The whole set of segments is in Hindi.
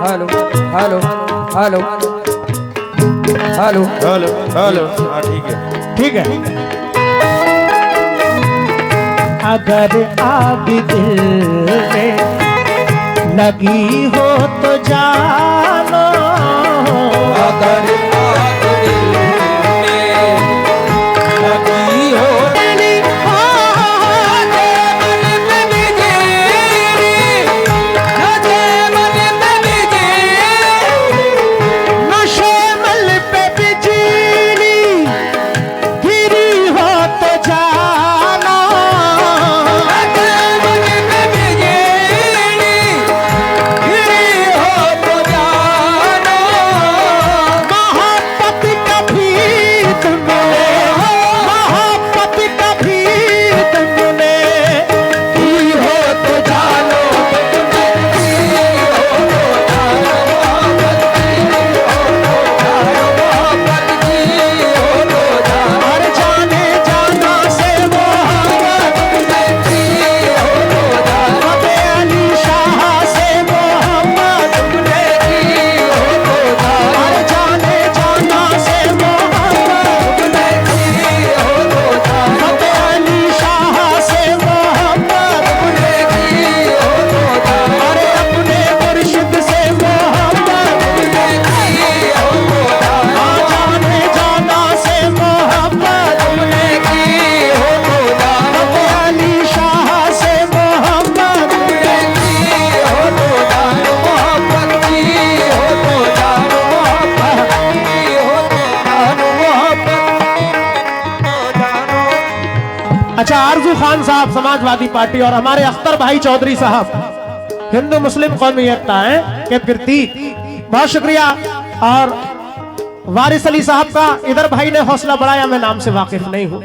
Hello hello hello hello hello hello हाँ ठीक है अगर आग दिल में लगी हो तो जानो, अगर आग दिल में लगी हो अच्छा, आरजू खान साहब समाजवादी पार्टी और हमारे अख्तर भाई चौधरी साहब हिंदू मुस्लिम कौमी एकता है के प्रतीक, बहुत शुक्रिया। और वारिस अली साहब का इधर भाई ने हौसला बढ़ाया, मैं नाम से वाकिफ नहीं हूं।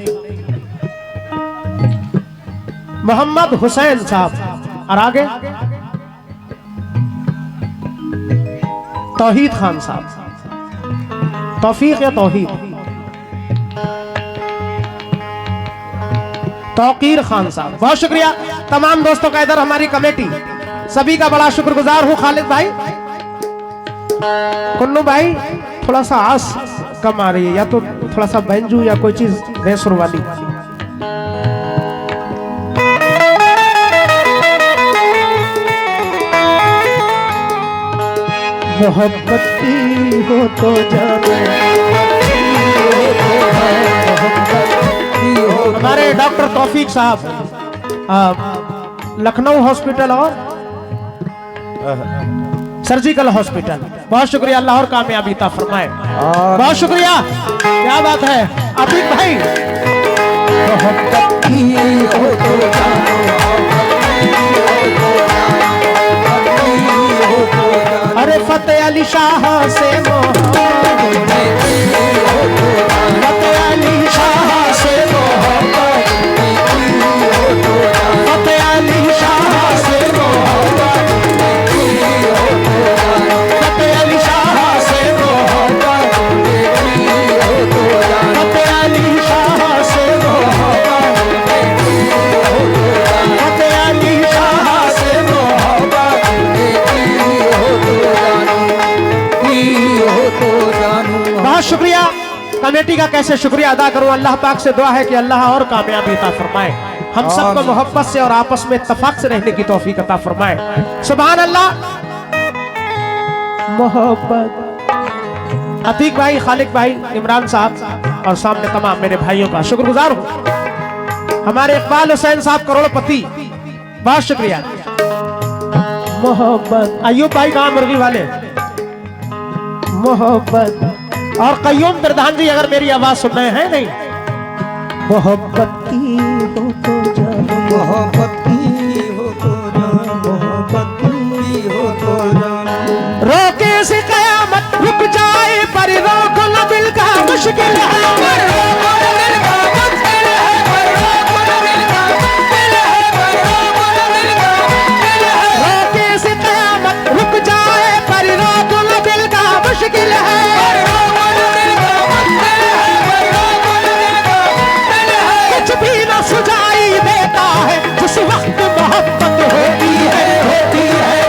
मोहम्मद हुसैन साहब और आगे तौहीद खान साहब, तौफीक या तौहीद, तौकीर खान साहब, बहुत शुक्रिया। तमाम दोस्तों का इधर हमारी कमेटी, सभी का बड़ा शुक्रगुजार हूं। खालिद भाई, कुन्नू भाई, थोड़ा सा आस कम आ रही है, या तो थोड़ा सा बैंजू या कोई चीज बेसुर वाली। मोहब्बत की हो तो जाने, हमारे डॉक्टर तौफीक साहब लखनऊ हॉस्पिटल और सर्जिकल हॉस्पिटल, बहुत शुक्रिया। अल्लाह और कामयाबी अता फरमाए, बहुत शुक्रिया। क्या बात है अतीक भाई। अरे फतेह अली शाह से फतेह अली शाह से फतेह अली शाह से फतेह अली शाह से फतेह अली शाह से फतेह अली शाह से बहुत शुक्रिया। कमेटी का कैसे शुक्रिया अदा करूं। अल्लाह पाक से दुआ है कि अल्लाह और कामयाबी अता फरमाए, हम सबको मोहब्बत से और आपस में इत्तेफाक से रहने की तौफीक अता फरमाए। सुभान अल्लाह। मोहब्बत अतीक भाई, खालिक भाई, इमरान साहब और सामने तमाम मेरे भाइयों का शुक्रगुजार हूं। हमारे इकबाल हुसैन साहब करोड़पति, बहुत शुक्रिया। मोहब्बत अयूब भाई कहां मुर्गी वाले, मोहब्बत और कय्यूम प्रधान जी अगर मेरी आवाज सुन रहे हैं नहीं। मोहब्बत की हो तो जानो, मोहब्बत की हो तो जानो, मोहब्बत की हो तो जानो। रोके से कयामत रुक जाए पर रोक न दिल का मुश्किल है, रोके से कयामत रुक जाए पर रोक न दिल का मुश्किल है। कुछ भी न सुझाई देता है जिस वक्त मोहब्बत होती है, होती है।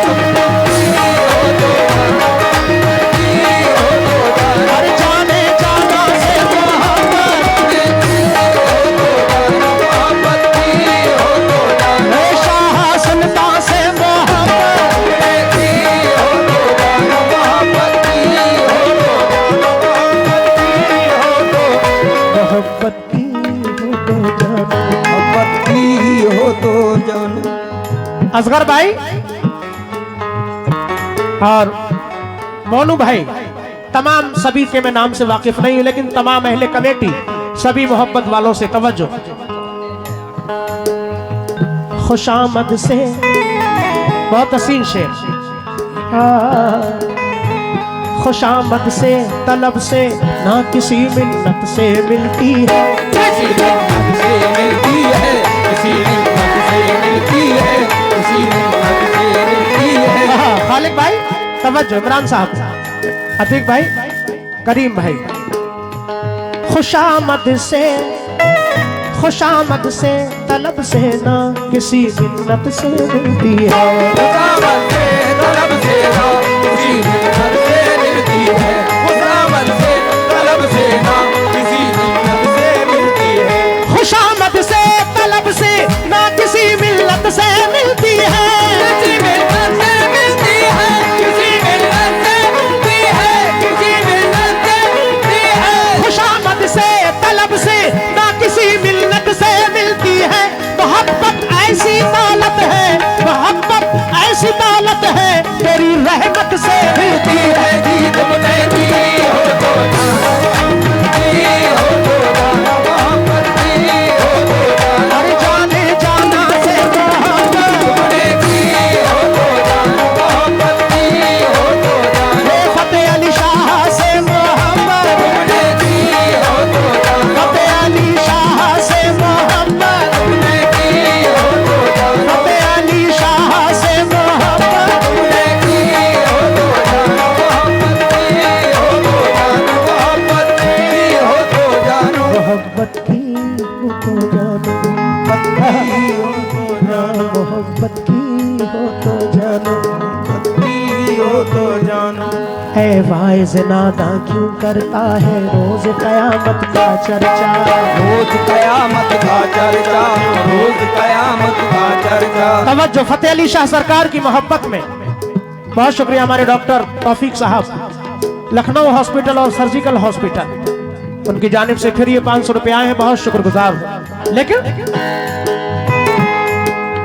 असगर भाई और मोनू भाई, तमाम सभी के मैं नाम से वाकिफ नहीं हूं, लेकिन तमाम अहले कमेटी, सभी मोहब्बत वालों से तवज्जो। खुशामद से, बहुत हसीन शेर। खुशामद से तलब से ना किसी मिन्नत से मिलती है, किसी मिन्नत से मिलती है, किसी मिन्नत से मिलती है, किसी मिन्नत से मिलती है। खालिद भाई तवज्जो, इमरान साहब, अतीक भाई, करीम भाई। खुशामद से, खुशामद से तलब से ना किसी मिन्नत से मिलती है, खुशामद से तलब से ना किसी मिन्नत से मिलती है, खुशामद से तलब से ना किसी मिन्नत से मिलती है, खुशामद से तलब से ना किसी मिल्लत से मिलती है, किसी मिन्नत से मिलती है, किसी मिन्नत से मिलती है, किसी मिन्नत से मिलती है। खुशामद से तलब से ना किसी मिल्लत से मिलती है। मोहब्बत ऐसी दौलत है, मोहब्बत ऐसी दौलत है, तेरी रहमत से मिलती है। जी तुमने दी हो तो दी हो तो जाना, मोहब्बत दी हो तो जाना, अरे जाने जाना से मोहब्बत, तुमने दी हो तो जाना, मोहब्बत दी हो तो जाना, फतेह अली शाह से मोहब्बत, तुमने दी हो तो जाना, फतेह अली शाह से मोहब्बत, तुमने दी हो तो जाना, फतेह अली शाह से मोहब्बत, तुमने दी हो तो जाना, मोहब्बत दी हो तो जाना, मोहब्बत दी हो तो जानो, मोहब्बत की हो तो जानो, मोहब्बत की हो तो जानो, दी हो तो जानो। है वाइज नादा क्यों करता है रोज कयामत का चर्चा, रोज कयामत का चर्चा, रोज कयामत का चर्चा। तवज्जो। फतेह अली शाह सरकार की मोहब्बत में बहुत शुक्रिया हमारे डॉक्टर तौफीक साहब, लखनऊ हॉस्पिटल और सर्जिकल हॉस्पिटल, उनकी जानिब से फिर ये 500 रुपए आए हैं, बहुत शुक्रगुजार हूं। लेकिन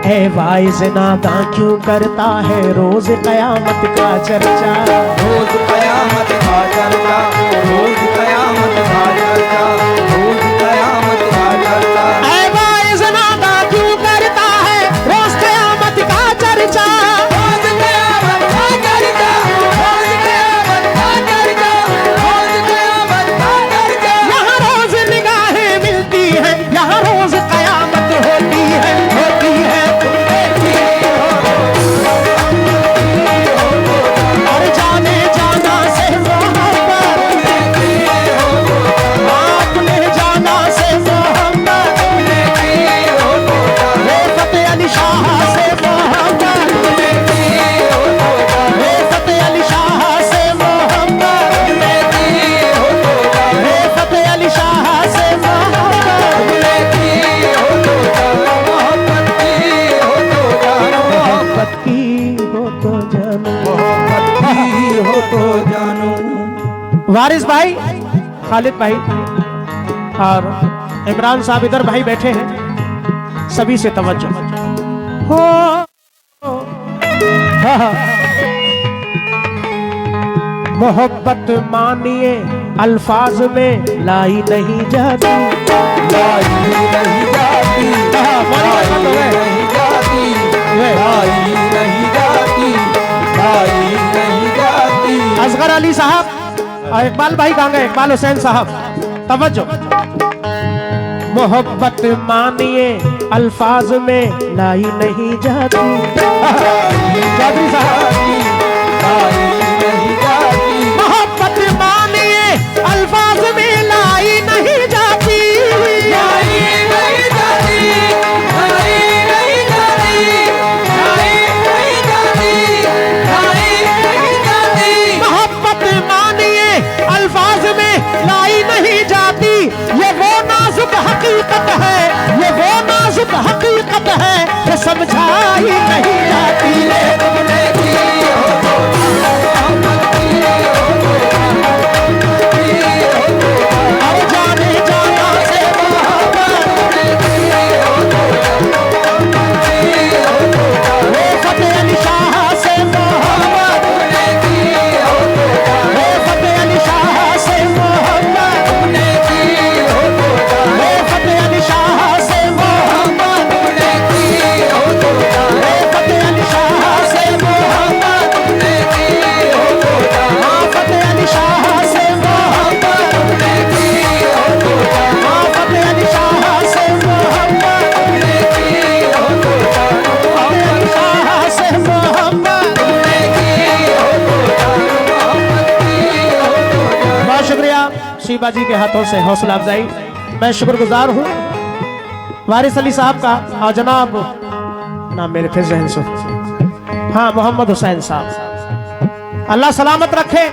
है वाइज नादा क्यों करता है रोज कयामत का चर्चा, रोज कयामत का चर्चा, रोज कयामत का चर्चा, रोज कयामत का चर्चा। है वाइज नादा क्यों करता है रोज कयामत का चर्चा, रोज कयामत का चर्चा, रोज कयामत का चर्चा, रोज कयामत का चर्चा। यहाँ रोज निगाहें मिलती हैं, यहाँ रोज कयामत होती है, होती है। और जाने जाना से मोहब्बत, आपने जाना से मोहब्बत, रे फतेह अली शाह से मोहब्बत, रे फतेह अली शाह से मोहब्बत, रे फतेह अली शाह से मोहब्बत। मोहब्बत की हो तो जानो, हो तो जानो। वारिस भाई, खालिद भाई और इमरान साहब इधर भाई बैठे हैं, सभी से तवज्जो हो। हाँ। मोहब्बत मानिए अल्फाज में लाई नहीं जाती, लाई नहीं जाती, लाई नहीं जाती, लाई नहीं जाती, लाई नहीं जाती। असगर अली साहब और इकबाल भाई कहाँ गए, इकबाल हुसैन साहब, तवज्जो। मोहब्बत मानिए अल्फाज में लाई नहीं जाती, चौधरी साहब। लाई नहीं जाती, मोहब्बत मानिए अल्फाज में लाई नहीं जाती, लाई नहीं जाती, लाई नहीं जाती, लाई नहीं जाती, लाई नहीं जाती। मोहब्बत मानिए अल्फाज में लाई नहीं जाती। ये वो नाजुक हकीकत है, ये वो नाजुक हकीकत है, ये समझाई नहीं जाती। तुमने की हो शिबा जी के हाथों से हौसला अफजाई, मैं शुक्रगुजार हूँ वारिस अली साहब का और जनाब नाम मेरे फिर जहन से, हाँ, मोहम्मद हुसैन साहब। अल्लाह सलामत रखे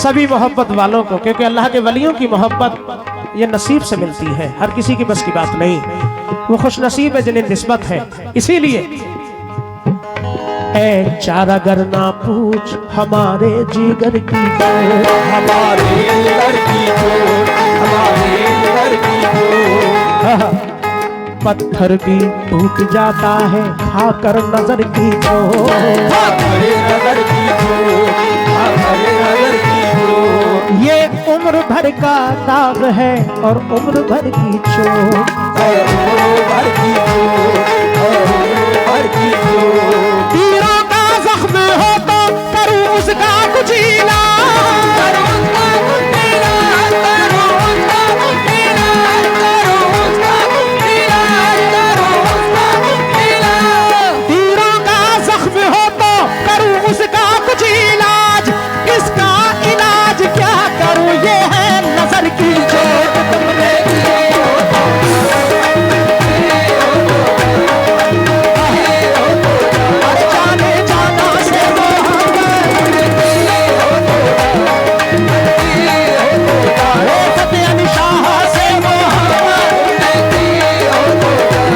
सभी मोहब्बत वालों को, क्योंकि अल्लाह के वलियों की मोहब्बत ये नसीब से मिलती है, हर किसी की बस की बात नहीं। वो खुश नसीब है जिन्हें निस्बत है। इसीलिए ए चारा गर ना पूछ हमारे जिगर की बात, हमारे जिगर की चोट, हमारे जिगर की चोट। पत्थर भी टूट जाता है खाकर नजर की चोट, खाकर नजर की चोट, खाकर नजर की चोट। ये उम्र भर का दाग है और उम्र भर की चोट, उम्र भर की चोट, उम्र भर की चोट। तीरों का जख्म हो तो करूं उसका कुछ इलाज, करो उसका कुछ इलाज, करो उसका कुछ इलाज, करो उसका कुछ इलाज, करो उसका कुछ इलाज। तीरों का जख्म हो तो करूं उसका कुछ इलाज, इसका इलाज क्या करूं ये है नजर की चोट। तुमने किए हो तो अरे जाने जाना से मोहब्बत, अरे फतेह अली शाह से मोहब्बत,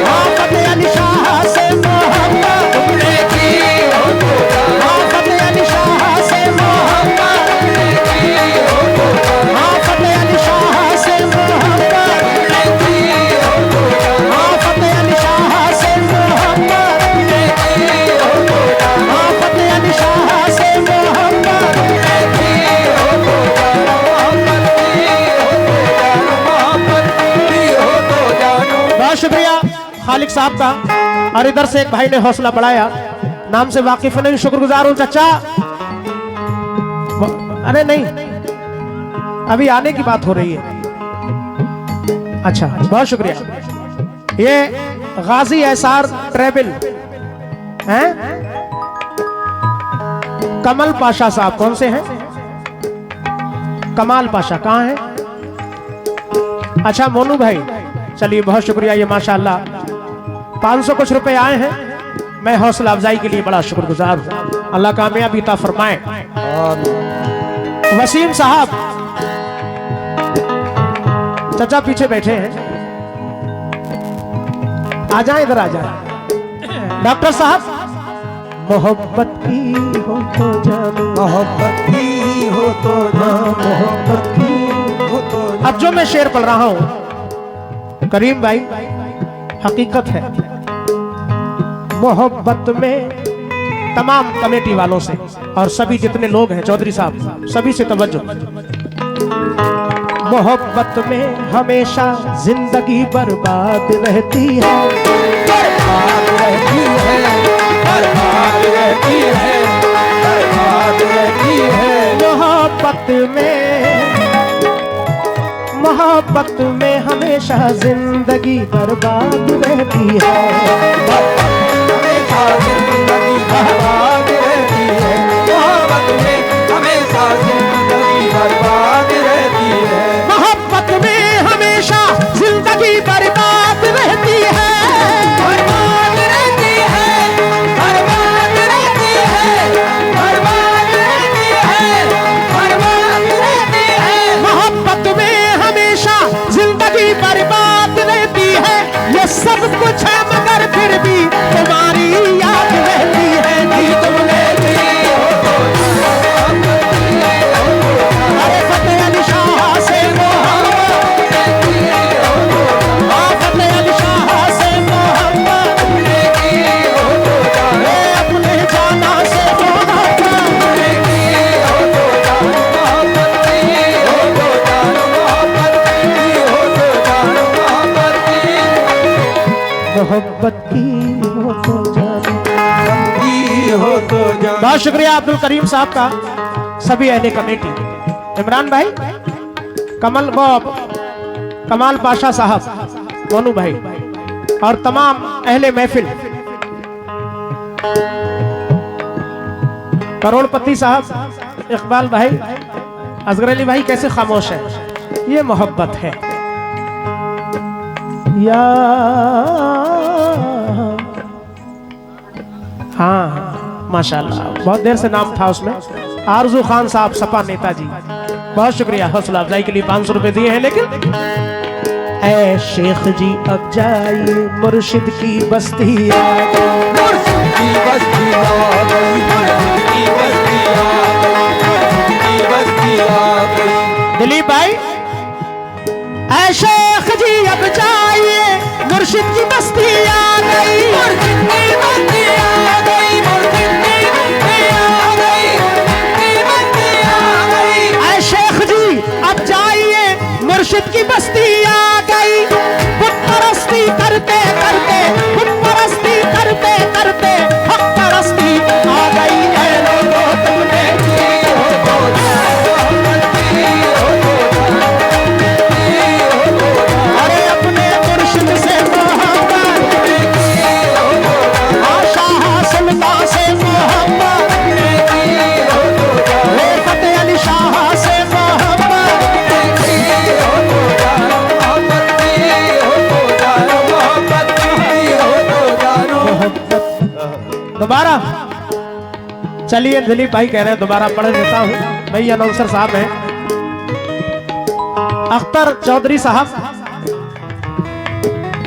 हाँ फतेह अली शाह से मोहब्बत, हाँ फतेह अली शाह से मोहब्बत, हाँ फतेह अली शाह से मोहब्बत, हाँ फतेह अली शाह से मोहब्बत, हाँ फतेह अली शाह से मोहब्बत। बहुत शुक्रिया खालिक साहब का। और इधर से एक भाई ने हौसला बढ़ाया, नाम से वाकिफ नहीं, शुक्रगुजार हूं चाचा। अरे नहीं, अभी आने की बात हो रही है। अच्छा, बहुत शुक्रिया। ये गाजी एसार ट्रेवल हैं, कमल पाशा साहब कौन से हैं? कमाल पाशा कहाँ हैं? अच्छा, मोनू भाई, चलिए बहुत शुक्रिया। ये माशाल्लाह 500 कुछ रुपए आए हैं, मैं हौसला अफजाई के लिए बड़ा शुक्रगुजार हूं। अल्लाह कामयाबी अता फरमाए। वसीम साहब चाचा पीछे बैठे हैं, आ जाए, इधर आ जाए। डॉक्टर साहब, मोहब्बत की हो तो जानो, मोहब्बत की हो तो जानो, मोहब्बत की हो तो अब जो मैं शेर पढ़ रहा हूं करीम भाई, हकीकत है। मोहब्बत में तमाम कमेटी वालों से और सभी जितने लोग हैं, चौधरी साहब, सभी से तवज्जो। मोहब्बत में हमेशा जिंदगी बर्बाद रहती है, बर्बाद रहती है, बर्बाद रहती है, बर्बाद रहती है। मोहब्बत में हमेशा जिंदगी बर्बाद रहती है, हमेशा जिंदगी बर्बाद रहती है, मोहब्बत में हमेशा जिंदगी बर्बाद रहती है। मोहब्बत में हमेशा जिंदगी बर्बाद रहती है, बर्बाद रहती है, बर्बाद रहती है, बर्बाद रहती है, बर्बाद रहती है। मोहब्बत में हमेशा जिंदगी बर्बाद रहती है। ये सब कुछ है मगर फिर भी तुम्हारी याद रहती है। नहीं तुमने अरे फतेह अली शाह से मोहब्बत, हाँ फतेह अली शाह से मोहब्बत, अरे अपने जाना से मोहब्बत की हो तो जानो। की हो तो जानो। बहुत शुक्रिया अब्दुल करीम साहब का, सभी अहले कमेटी, इमरान भाई, कमाल पाशा साहब, मोनू भाई और तमाम अहले महफिल, करोड़पति साहब, इकबाल भाई, असगर अली भाई कैसे खामोश है? ये मोहब्बत है। या हाँ माशाल्लाह, बहुत देर से नाम था उसमें, आरजू खान साहब, सपा नेताजी, बहुत शुक्रिया हौसला अफजाई के लिए 500 रुपए दिए हैं। लेकिन ऐ शेख जी अब जाइए मुर्शिद की बस्ती आ गई, मुर्शिद की बस्ती आ गई, मुर्शिद की बस्ती आ गई, मुर्शिद की बस्ती आ गई। दिलीप भाई, ऐ शेख जी अब जाइए मुर्शिद की बस्ती आ गई, मुर्शिद की बस्ती आ गई, मुर्शिद की बस्ती आ गई, मुर्शिद की बस्ती आ गई। ऐ शेख जी अब जाइए मुर्शिद की बस्ती आ गई। बुत परस्ती करते करते, बुत परस्ती करते करते हक परस्ती आ गई। ऐ लोगों तुमने की हो तो मोहब्बत की हो तो अरे अपने मुर्शिद से मोहब्बत, शाह सुल्तान से मोहब्बत, फतेह अली शाह से मोहब्बत। दोबारा चलिए, दिलीप भाई कह रहे हैं दोबारा पढ़ देता हूँ। भाई अनाउंसर साहब हैं, अख्तर चौधरी साहब।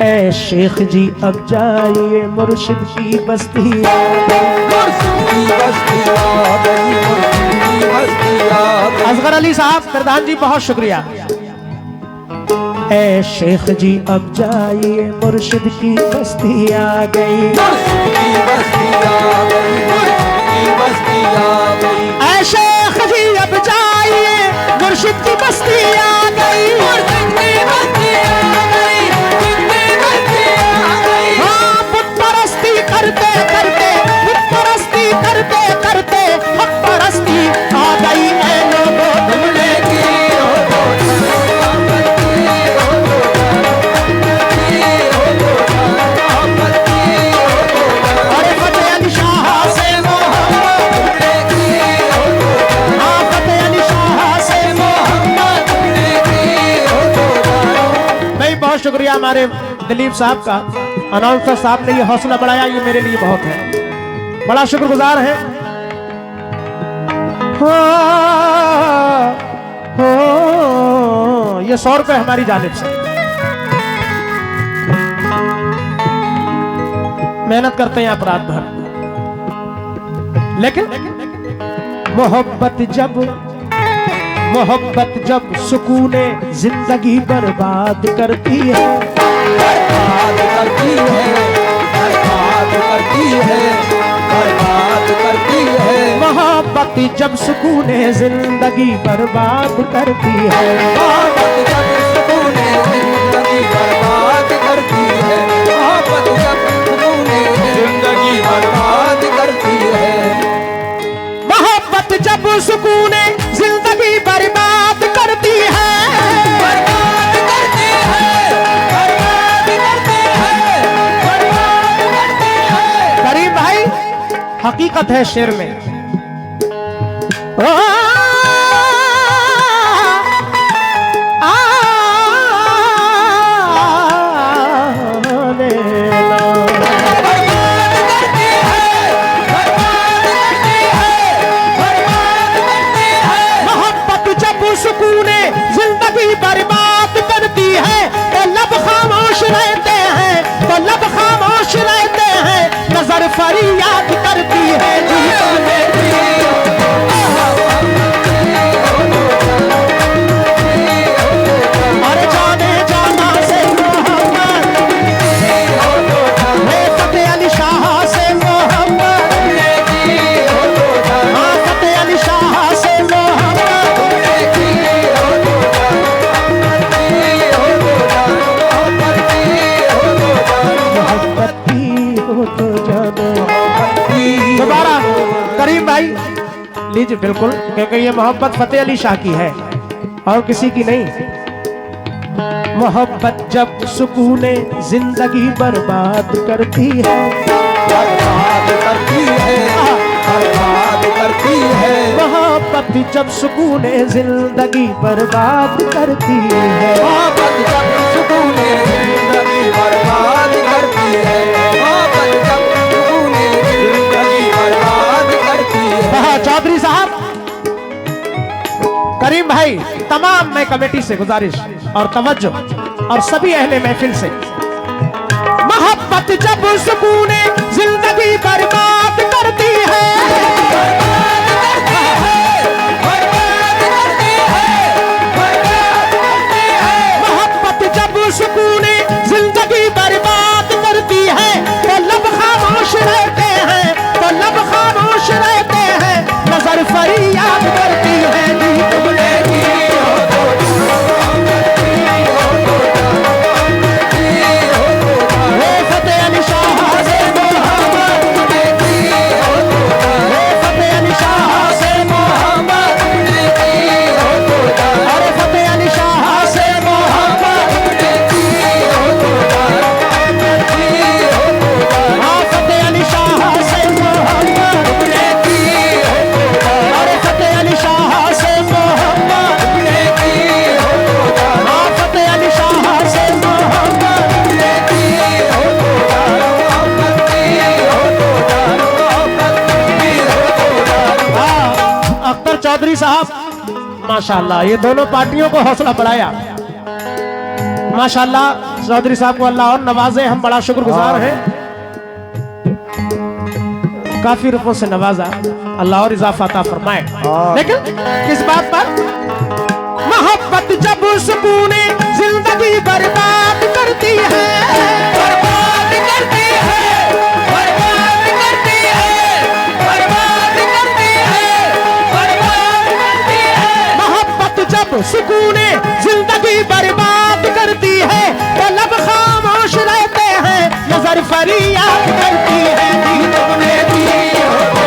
ऐ शेख जी अब जाइए मुर्शिद की बस्ती आ गई, असगर अली साहब प्रधान जी बहुत शुक्रिया। ऐ शेख जी अब जाइए मुर्शिद की बस्ती आ गई, ऐ शेख जी अब जाइए मुर्शिद की बस्ती आ गई। हाँ बुत परस्ती करते करते, बुत परस्ती करते करते हक परस्ती आ गई। ऐ लोगों तुमने की हो तो अरे फतेह अली शाह से मोहब्बत, हाँ फतेह अली शाह से मोहब्बत। नहीं, बहुत शुक्रिया हमारे दिलीप साहब का, अनाउंसर साहब ने ये हौसला बढ़ाया, ये मेरे लिए बहुत है, बड़ा शुक्रगुजार है। ये 100 रुपए हमारी जानिब से, मेहनत करते हैं आप रात भर, लेकिन मोहब्बत जब सुकूने जिंदगी बर्बाद करती है, बर्बाद करती है, बर्बाद करती है, बर्बाद करती है। मोहब्बत जब सुकूने जिंदगी बर्बाद करती है, मोहब्बत जब सुकूने जिंदगी बर्बाद करती है, मोहब्बत जब सुकूने जिंदगी बर्बाद करती है। मोहब्बत जब सुकूने जिंदगी बर्बाद करती है, बर्बाद करती है, बर्बाद करती है, बर्बाद करती है। करीम भाई हकीकत है शेर में। मोहब्बत जब सुकूने जिंदगी बर्बाद करती है, तो लब खामोश रहते हैं, तो लब खामोश रहते हैं, नजर फरियाद करती है। अरे जाने जाना से मोहब्बत, फतेह अली शाह से मोहब्बत, हाँ फतेह अली शाह से मोहब्बत। मोहब्बत की हो तो जानो। दोबारा करीम भाई लीजिए, बिल्कुल, क्योंकि ये मोहब्बत फतेह अली शाह की है और किसी की नहीं। मोहब्बत जब सुकूने जिंदगी बर्बाद करती है, बर्बाद करती है, बर्बाद करती है। मोहब्बत मोहब्बत जब सुकूने जिंदगी बर्बाद करती है, मोहब्बत जब सुकूने जिंदगी बर्बाद करती है, मोहब्बत जब सुकूने जिंदगी बर्बाद करती है। हाँ, चौधरी साहब, करीम भाई, तमाम मैं कमेटी से गुजारिश और तवज्जो और सभी अहले महफिल से, मोहब्बत जब सुकूने जिंदगी बर्बाद करती है, मोहब्बत जब सुकूने जिंदगी बर्बाद करती है, तो लब खामोश रहते हैं, तो लब खामोश रहते हैं, नजर फरियाद करती है, दी तुमने की हो तो हे फतेह अली शाह से मोहब्बत ने की हो तो, हे फतेह अली शाह से मोहब्बत ने की हो तो, अरे फतेह अली शाह से मोहब्बत ने की हो तो, हाँ फतेह अली शाह से मोहब्बत ने की हो तो, अरे फतेह अली शाह से मोहब्बत ने की हो तो, हाँ फतेह अली शाह से मोहब्बत ने की हो तो, हाँ अख्तर चौधरी साहब माशाल्लाह, ये दोनों पार्टियों को हौसला बढ़ाया माशाल्लाह। चौधरी साहब को अल्लाह और नवाजे, हम बड़ा शुक्रगुजार हैं, काफी रुपयों से नवाजा, अल्लाह और इजाफा अता फरमाए। लेकिन किस बात पर? मोहब्बत जब सुकूने जिंदगी बर्बाद करती है, बर्बाद करती है, बर्बाद करती है, बर्बाद करती है, बर्बाद करती है। मोहब्बत जब सुकूने जिंदगी बर्बाद करती है, तो लब खामोश रहते हैं, नजर फरियाद करती है, दी तुमने दी हो तो।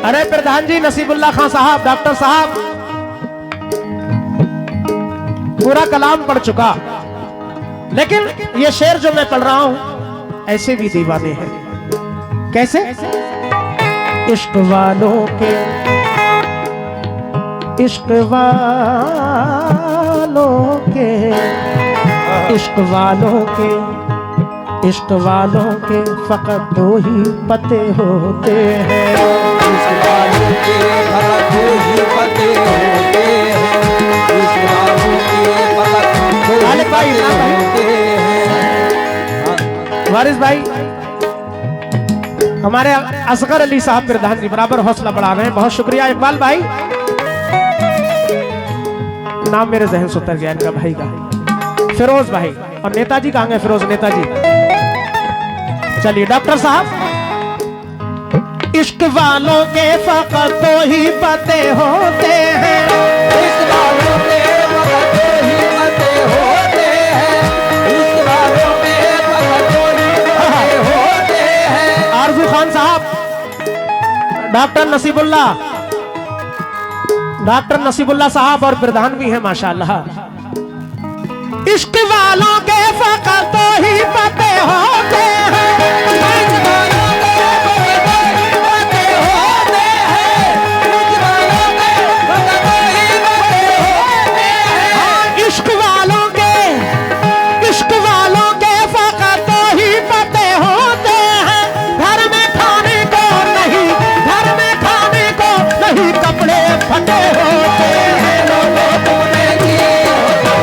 अरे प्रधान जी नसीबुल्लाह खान साहब, डॉक्टर साहब, पूरा कलाम पढ़ चुका, लेकिन ये शेर जो मैं पढ़ रहा हूं, ऐसे भी दीवाने हैं। कैसे? इश्क वालों के, इश्क वालों के, इश्क वालों के, इश्क वालों के फकत दो ही पते होते हैं, इश्क वालों के फकत दो ही पते होते हैं, इश्क वालों के फकत दो ही पते होते हैं। वारिस भाई, हमारे असगर अली साहब प्रधान जी बराबर हौसला बढ़ा रहे हैं, बहुत शुक्रिया। इकबाल भाई, नाम मेरे जहन से उतर गया इनका भाई का, फिरोज भाई, और नेताजी कहाँ गए? फिरोज नेताजी। चलिए डॉक्टर साहब, इश्क वालों के फकत दो ही पते होते हैं, इश्क वालों के फकत दो ही पते होते हैं, इश्क वालों के फकत दो ही पते होते हैं। आरजू खान साहब, डॉक्टर नसीबुल्लाह साहब और प्रधान भी हैं माशाल्लाह। इश्क वालों के फकत दो ही पते होते हैं, इश्क वालों के फकत दो ही पते होते हैं, इश्क वालों के फकत दो ही पते होते हैं। इश्क वालों के, इश्क वालों के फकत दो ही पते होते हैं, घर में खाने को नहीं, घर में खाने को नहीं, कपड़े फटे होते हैं, लोगों तुमने की हो तो,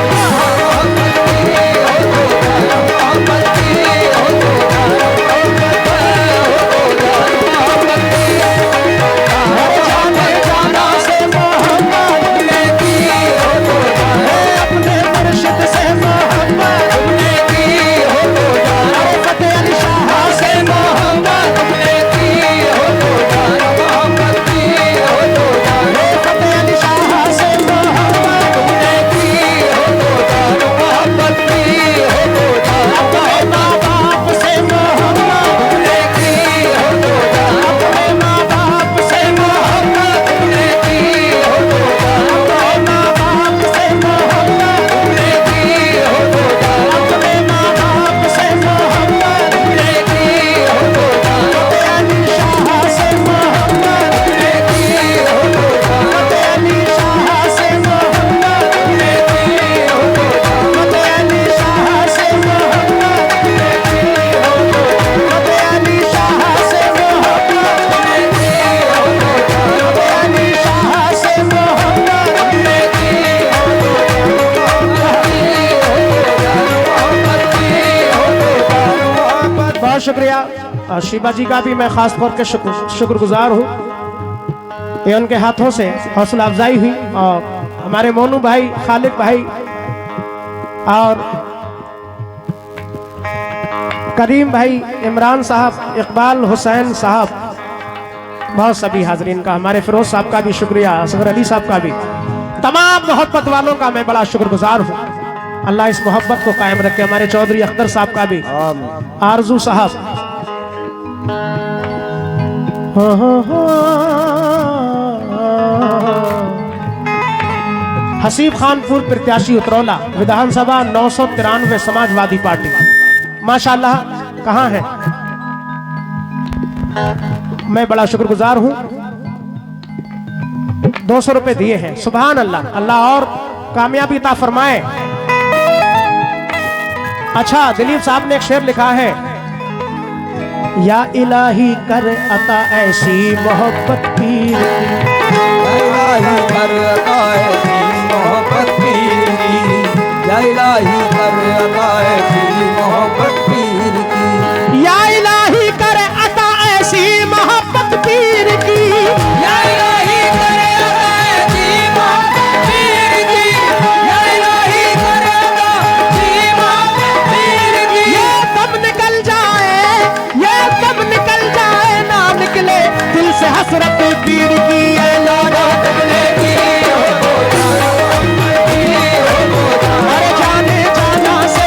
और शिवा जी का भी मैं खास तौर के शुक्रगुजार हूँ। ये उनके हाथों से हौसला अफजाई हुई और हमारे मोनू भाई, खालिद भाई और करीम भाई, इमरान साहब, इकबाल हुसैन साहब, बहुत सभी हाजरीन का, हमारे फिरोज साहब का भी शुक्रिया, असगर अली साहब का भी, तमाम मोहब्बत वालों का मैं बड़ा शुक्रगुजार हूँ। अल्लाह इस मोहब्बत को कायम रखे। हमारे चौधरी अख्तर साहब का भी, आरजू साहब, हसीब खानपुर प्रत्याशी उतरौला, विधानसभा 993 समाजवादी पार्टी, माशाल्लाह। कहाँ है? मैं बड़ा शुक्रगुजार हूं। 200 रुपए दिए हैं, सुभान अल्लाह। अल्लाह और कामयाबी अता फरमाए। अच्छा, दिलीप साहब ने एक शेर लिखा है, या इलाही कर अता ऐसी मोहब्बत की, इलाही कर अता ऐसी मोहब्बत पीर की, या इलाही कर अता ऐसी मोहब्बत पीर की, या इलाही कर अता ऐसी मोहब्बत पीर की, या इलाही कर अता ऐसी मोहब्बत पीर की, या इलाही कर अता ऐसी मोहब्बत पीर की। ये दम निकल जाए, ये दम निकल जाए, ना निकले दिल से हसरत पीर की। अरे जाने जाना से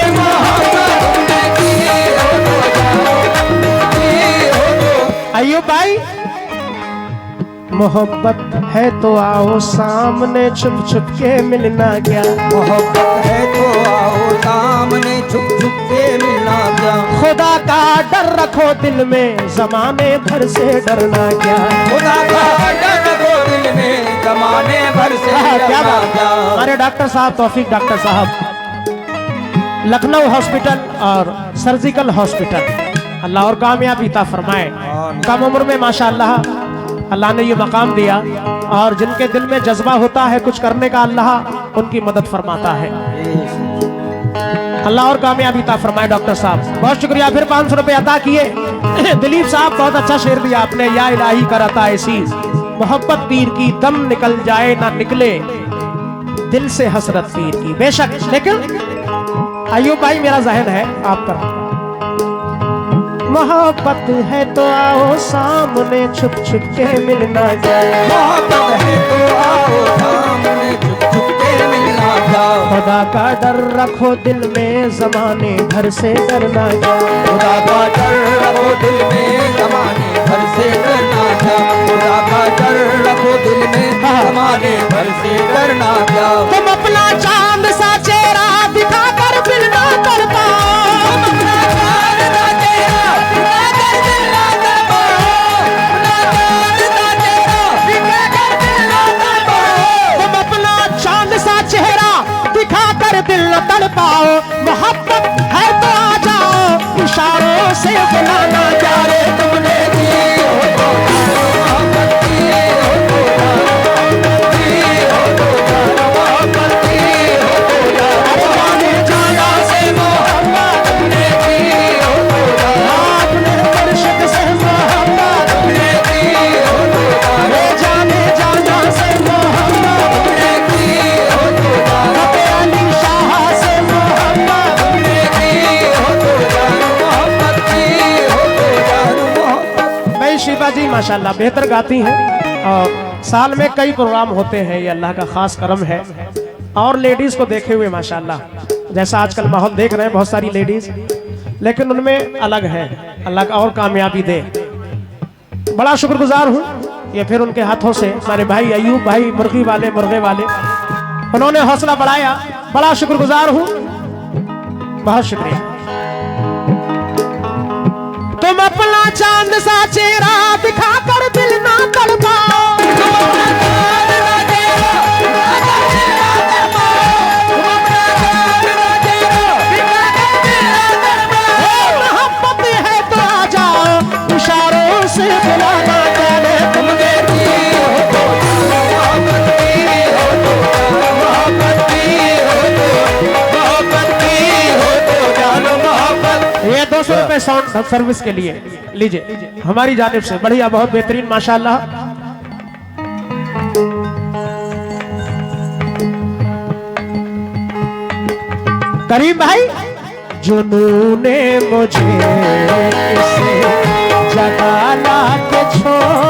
अय्यूब भाई, मोहब्बत है तो आओ सामने, छुप छुप के मिलना क्या। मोहब्बत है तो आओ सामने, छुप छुप के मिलना क्या। खुदा का डर रखो दिल में, जमाने भर से डरना क्या। खुदा का डर रखो दिल में, जमाने भर से क्या डरना बात। क्या। हमारे डॉक्टर साहब, तौफीक डॉक्टर साहब, लखनऊ हॉस्पिटल और सर्जिकल हॉस्पिटल, अल्लाह और कामयाबी अता फरमाए। कम उम्र में माशाअल्लाह अल्लाह ने ये मकाम दिया, और जिनके दिल में जज्बा होता है कुछ करने का, अल्लाह उनकी मदद फरमाता है। अल्लाह और कामयाबी अता फरमाए। डॉक्टर साहब बहुत शुक्रिया, फिर 500 रुपए अता किए। दिलीप साहब बहुत अच्छा शेर दिया आपने, या इलाही कर अता ऐसी मोहब्बत पीर की, दम निकल जाए ना निकले दिल से हसरत पीर की। बेशक, लेकिन अय्यूब भाई मेरा जहन है आप पर, मोहब्बत है तो आओ सामने, छुप छुप के मिलना जाए। मोहब्बत है तो आओ सामने, छुप छुप के मिलना क्या। खुदा का डर रखो दिल में, जमाने भर से डरना क्या। खुदा का डर रखो दिल में, जमाने भर से डरना क्या। खुदा का डर रखो दिल में, जमाने भर से डरना क्या। तुम अपना चांद सा चेहरा दिखा कर फिर ना कर पाओ, तुम अपना चांद सा चेहरा दिखा कर दिल ना कर पाओ, अपना चांद सा चेहरा दिखा कर दिल ना कर पाओ। तुम अपना चांद सा चेहरा दिखा कर दिल न तड़ पाओ। मोहब्बत है तो आ जाओ, इशारों से बुलाना जा रे तुमने दी हो तो मोहब्बत की हो तो मोहब्बत की हो तो मोहब्बत की हो तो जाने जाना से मोहब्बत ने की हो तो आपने मुर्शिद से मोहब्बत ने की हो तो ले जाने जाना से मोहब्बत ने की हो तो अली शाह से मोहब्बत ने की हो तो मोहब्बत की हो तो मोहब्बत। भाई शिवा जी माशाल्लाह बेहतर गाती हैं, और साल में कई प्रोग्राम होते हैं, ये अल्लाह का खास करम है। और लेडीज को देखे हुए माशाल्लाह, जैसा आजकल माहौल देख रहे हैं बहुत सारी लेडीज, लेकिन उनमें अलग है। अल्लाह का और कामयाबी दे। बड़ा शुक्रगुजार हूँ, ये फिर उनके हाथों से हमारे भाई अय्यूब भाई, मुर्गी वाले, मुर्गे वाले, उन्होंने हौसला बढ़ाया। बड़ा शुक्रगुजार हूँ, बहुत शुक्रिया। तुम अपना चांद सा चेहरा दिखा कर दिल ना कर पाओ, तुम अपना चांद सा चेहरा दिखा कर दिल ना कर पाओ, तुम अपना चांद सा चेहरा दिखा कर दिल ना कर पाओ। मोहब्बत है तो आ जाओ, इशारों से बुलाना जाने तुमने की हो तो मोहब्बत की हो तो मोहब्बत की हो तो मोहब्बत की हो तो जानो मोहब्बत। ये 200 रुपए साउंड सर्विस के लिए लीजिए हमारी जानिब से बढ़िया बहुत बेहतरीन माशाल्लाह। करीम भाई जुनून ने मुझे इस जगह ला के छोड़